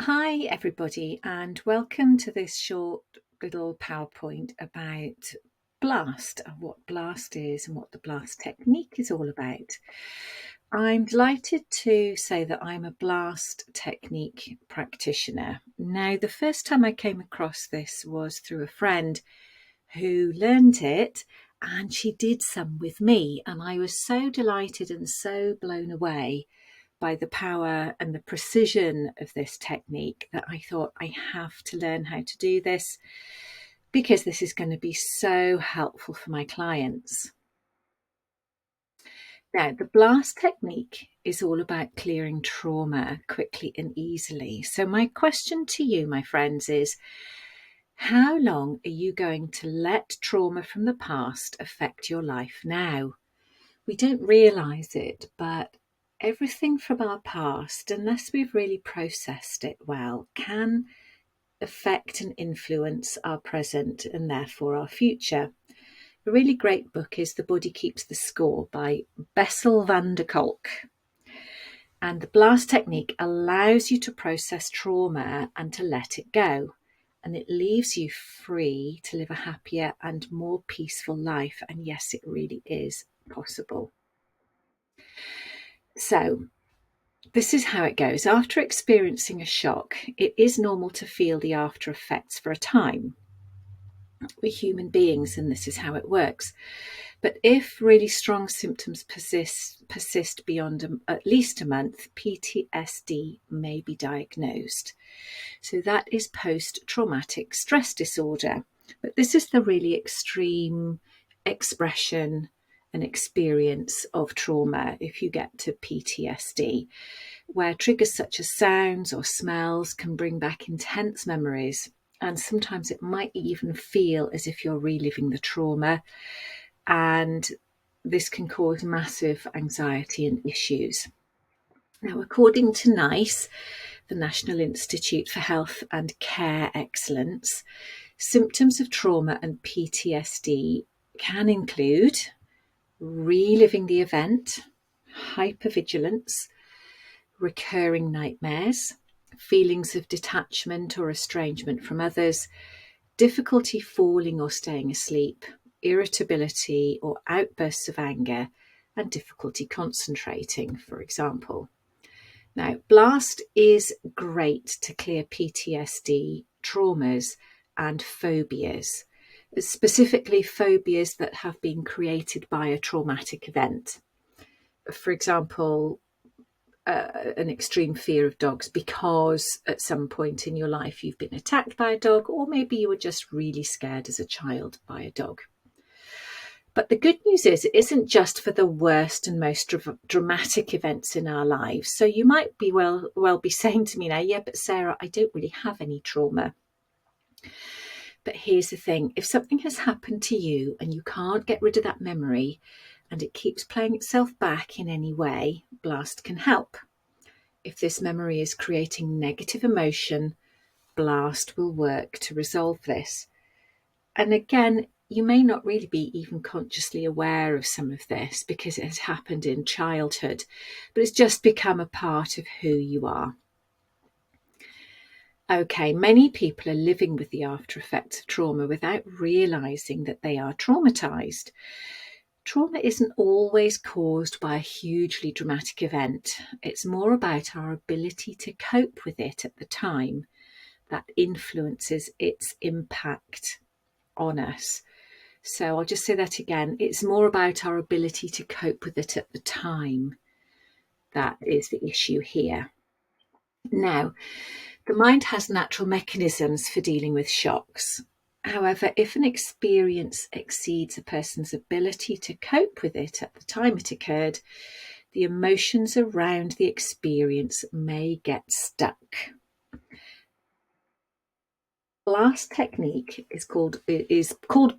Hi, everybody, and welcome to this short little PowerPoint about BLAST and what BLAST is and what the BLAST technique is all about. I'm delighted to say that I'm a BLAST technique practitioner. Now, the first time I came across this was through a friend who learned it, and she did some with me, and I was so delighted and so blown away by the power and the precision of this technique that I thought I have to learn how to do this because this is going to be so helpful for my clients. Now, the BLAST technique is all about clearing trauma quickly and easily. So my question to you, my friends, is how long are you going to let trauma from the past affect your life now? We don't realise it, but everything from our past, unless we've really processed it well, can affect and influence our present and therefore our future. A really great book is The Body Keeps the Score by Bessel van der Kolk. And the BLAST technique allows you to process trauma and to let it go. And it leaves you free to live a happier and more peaceful life. And yes, it really is possible. So, this is how it goes. After experiencing a shock, it is normal to feel the after effects for a time. We're human beings, and this is how it works. But if really strong symptoms persist beyond at least a month, PTSD may be diagnosed. So that is post-traumatic stress disorder. But this is the really extreme expression and experience of trauma if you get to PTSD, where triggers such as sounds or smells can bring back intense memories. And sometimes it might even feel as if you're reliving the trauma. And this can cause massive anxiety and issues. Now, according to NICE, the National Institute for Health and Care Excellence, symptoms of trauma and PTSD can include reliving the event, hypervigilance, recurring nightmares, feelings of detachment or estrangement from others, difficulty falling or staying asleep, irritability or outbursts of anger, and difficulty concentrating, for example. Now, BLAST is great to clear PTSD, traumas, and phobias, specifically phobias that have been created by a traumatic event. For example, an extreme fear of dogs because at some point in your life you've been attacked by a dog, or maybe you were just really scared as a child by a dog. But the good news is it isn't just for the worst and most dramatic events in our lives. So you might be well be saying to me now, yeah, but Sarah, I don't really have any trauma. But here's the thing, if something has happened to you and you can't get rid of that memory and it keeps playing itself back in any way, BLAST can help. If this memory is creating negative emotion, BLAST will work to resolve this. And again, you may not really be even consciously aware of some of this because it has happened in childhood, but it's just become a part of who you are. Okay, many people are living with the after effects of trauma without realizing that they are traumatized. Trauma isn't always caused by a hugely dramatic event. It's more about our ability to cope with it at the time that influences its impact on us. So I'll just say that again. It's more about our ability to cope with it at the time. That is the issue here. Now, the mind has natural mechanisms for dealing with shocks. However, if an experience exceeds a person's ability to cope with it at the time it occurred, the emotions around the experience may get stuck. BLAST technique is called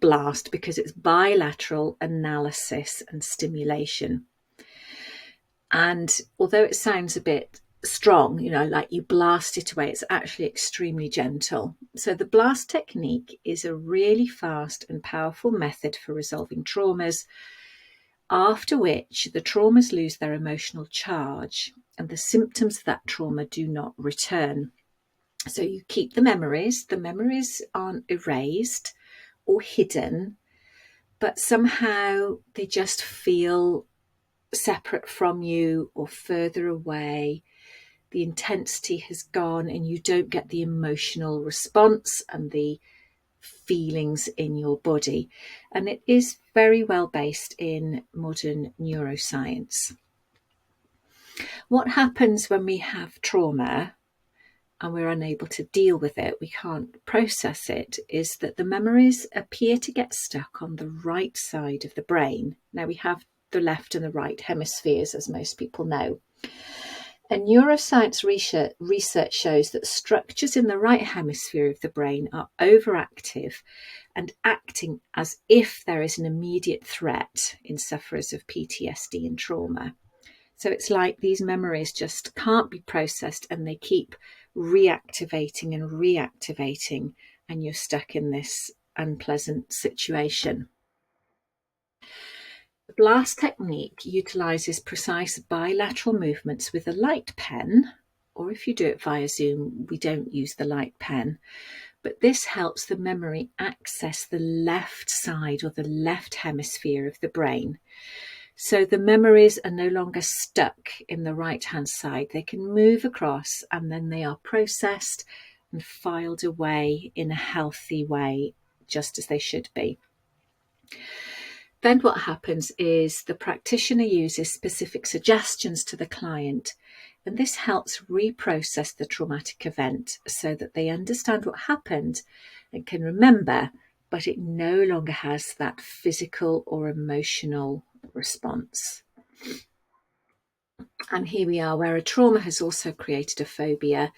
BLAST because it's bilateral analysis and stimulation. And although it sounds a bit strong, like you blast it away, it's actually extremely gentle. So the BLAST technique is a really fast and powerful method for resolving traumas, after which the traumas lose their emotional charge and the symptoms of that trauma do not return. So you keep the memories aren't erased or hidden, but somehow they just feel separate from you or further away. The intensity has gone and you don't get the emotional response and the feelings in your body. And it is very well based in modern neuroscience. What happens when we have trauma and we're unable to deal with it, we can't process it, is that the memories appear to get stuck on the right side of the brain. Now we have the left and the right hemispheres, as most people know. And neuroscience research shows that structures in the right hemisphere of the brain are overactive and acting as if there is an immediate threat in sufferers of PTSD and trauma. So it's like these memories just can't be processed and they keep reactivating and reactivating, and you're stuck in this unpleasant situation. The blast technique utilizes precise bilateral movements with a light pen, or if you do it via Zoom, we don't use the light pen, but this helps the memory access the left side or the left hemisphere of the brain. So the memories are no longer stuck in the right-hand side. They can move across and then they are processed and filed away in a healthy way, just as they should be. Then what happens is the practitioner uses specific suggestions to the client, and this helps reprocess the traumatic event so that they understand what happened and can remember, but it no longer has that physical or emotional response. And here we are, where a trauma has also created a phobia.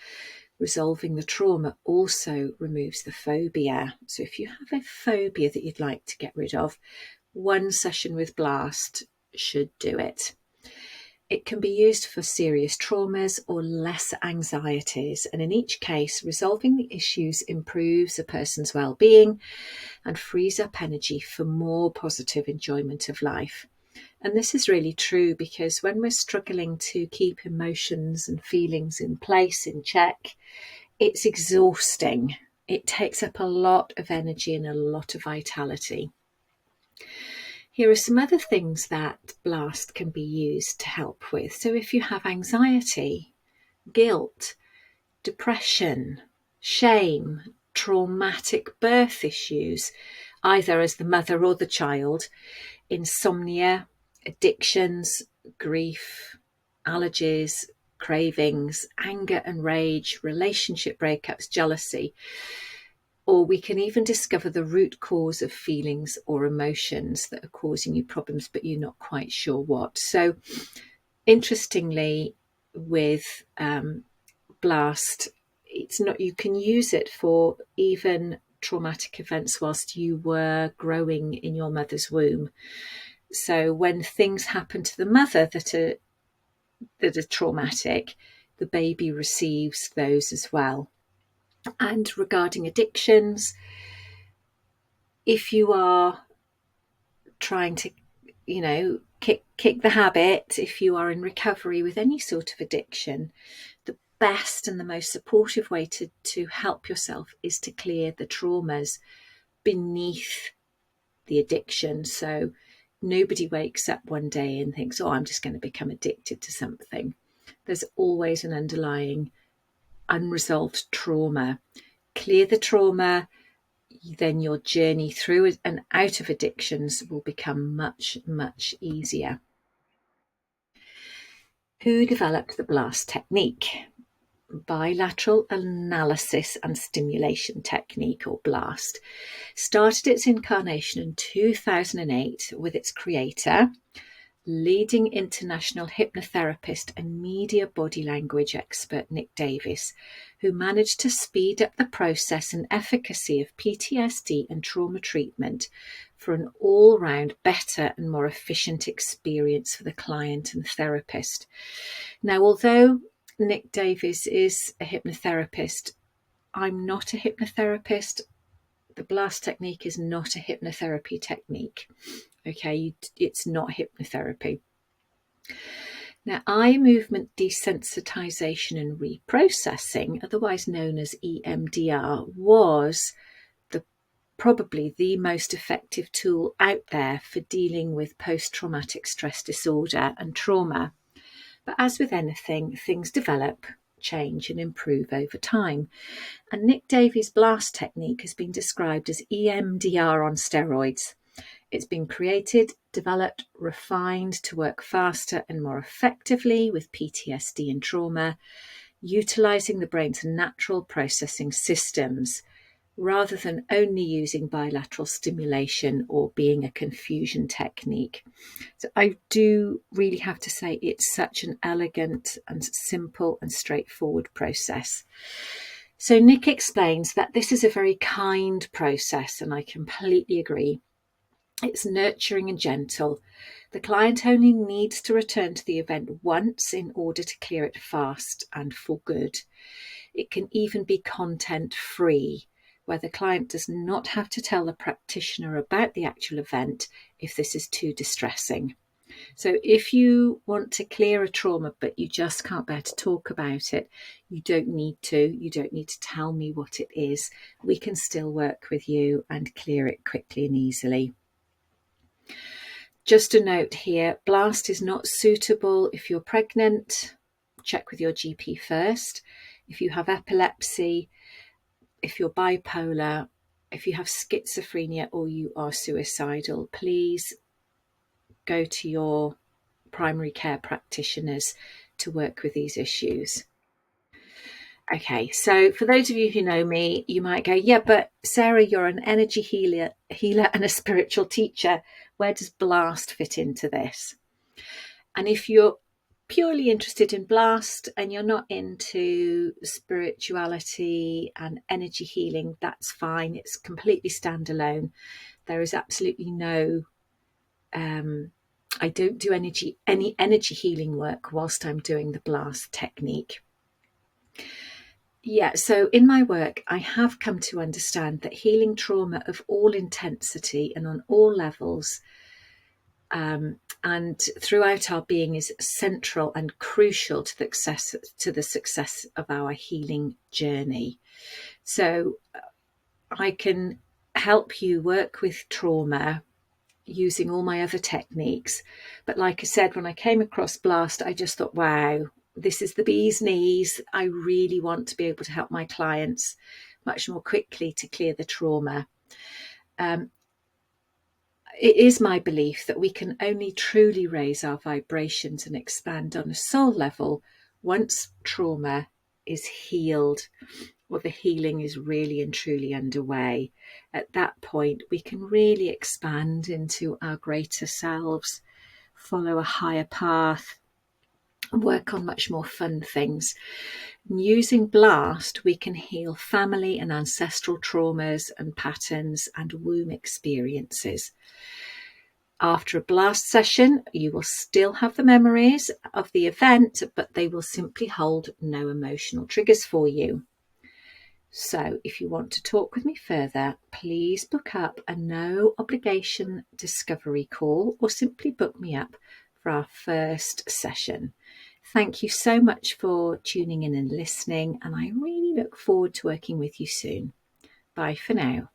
Resolving the trauma also removes the phobia. So if you have a phobia that you'd like to get rid of, one session with Blast should do it. It can be used for serious traumas or less anxieties, and in each case, resolving the issues improves a person's well-being and frees up energy for more positive enjoyment of life. And this is really true, because when we're struggling to keep emotions and feelings in place, in check, it's exhausting. It takes up a lot of energy and a lot of vitality. Here are some other things that Blast can be used to help with. So if you have anxiety, guilt, depression, shame, traumatic birth issues, either as the mother or the child, insomnia, addictions, grief, allergies, cravings, anger and rage, relationship breakups, jealousy, or we can even discover the root cause of feelings or emotions that are causing you problems, but you're not quite sure what. So interestingly, with Blast, it's not, you can use it for even traumatic events whilst you were growing in your mother's womb. So when things happen to the mother that are traumatic, the baby receives those as well. And regarding addictions, if you are trying to, kick the habit, if you are in recovery with any sort of addiction, the best and the most supportive way to help yourself is to clear the traumas beneath the addiction. So nobody wakes up one day and thinks, oh, I'm just going to become addicted to something. There's always an underlying unresolved trauma. Clear the trauma, then your journey through and out of addictions will become much, much easier. Who developed the Blast technique? Bilateral analysis and stimulation technique, or Blast, started its incarnation in 2008 with its creator, leading international hypnotherapist and media body language expert Nick Davis, who managed to speed up the process and efficacy of PTSD and trauma treatment for an all-round better and more efficient experience for the client and therapist. Now, although Nick Davis is a hypnotherapist, I'm not a hypnotherapist. The Blast technique is not a hypnotherapy technique. Okay, it's not hypnotherapy. Now, eye movement desensitization and reprocessing, otherwise known as EMDR, was probably the most effective tool out there for dealing with post-traumatic stress disorder and trauma. But as with anything, things develop, change and improve over time. And Nick Davies' blast technique has been described as EMDR on steroids. It's been created, developed, refined to work faster and more effectively with PTSD and trauma, utilising the brain's natural processing systems, rather than only using bilateral stimulation or being a confusion technique. So I do really have to say it's such an elegant and simple and straightforward process. So Nick explains that this is a very kind process, and I completely agree. It's nurturing and gentle. The client only needs to return to the event once in order to clear it fast and for good. It can even be content-free, where the client does not have to tell the practitioner about the actual event if this is too distressing. So if you want to clear a trauma but you just can't bear to talk about it, you don't need to. You don't need to tell me what it is. We can still work with you and clear it quickly and easily. Just a note here, blast is not suitable if you're pregnant. Check with your GP first. If you have epilepsy, if you're bipolar, if you have schizophrenia or you are suicidal, please go to your primary care practitioners to work with these issues. Okay, so for those of you who know me, you might go, yeah, but Sarah, you're an energy healer and a spiritual teacher. Where does blast fit into this? And if you're purely interested in blast and you're not into spirituality and energy healing, that's fine. It's completely standalone. There is absolutely no, I don't do any energy healing work whilst I'm doing the blast technique. Yeah, so in my work, I have come to understand that healing trauma of all intensity and on all levels and throughout our being is central and crucial to the success of our healing journey. So I can help you work with trauma using all my other techniques. But like I said, when I came across blast, I just thought, wow, this is the bee's knees. I really want to be able to help my clients much more quickly to clear the trauma. It is my belief that we can only truly raise our vibrations and expand on a soul level once trauma is healed, or the healing is really and truly underway. At that point, we can really expand into our greater selves, follow a higher path, work on much more fun things. And using blast, we can heal family and ancestral traumas and patterns and womb experiences. After a blast session, you will still have the memories of the event, but they will simply hold no emotional triggers for you. So if you want to talk with me further, please book up a no obligation discovery call or simply book me up for our first session. Thank you so much for tuning in and listening, and I really look forward to working with you soon. Bye for now.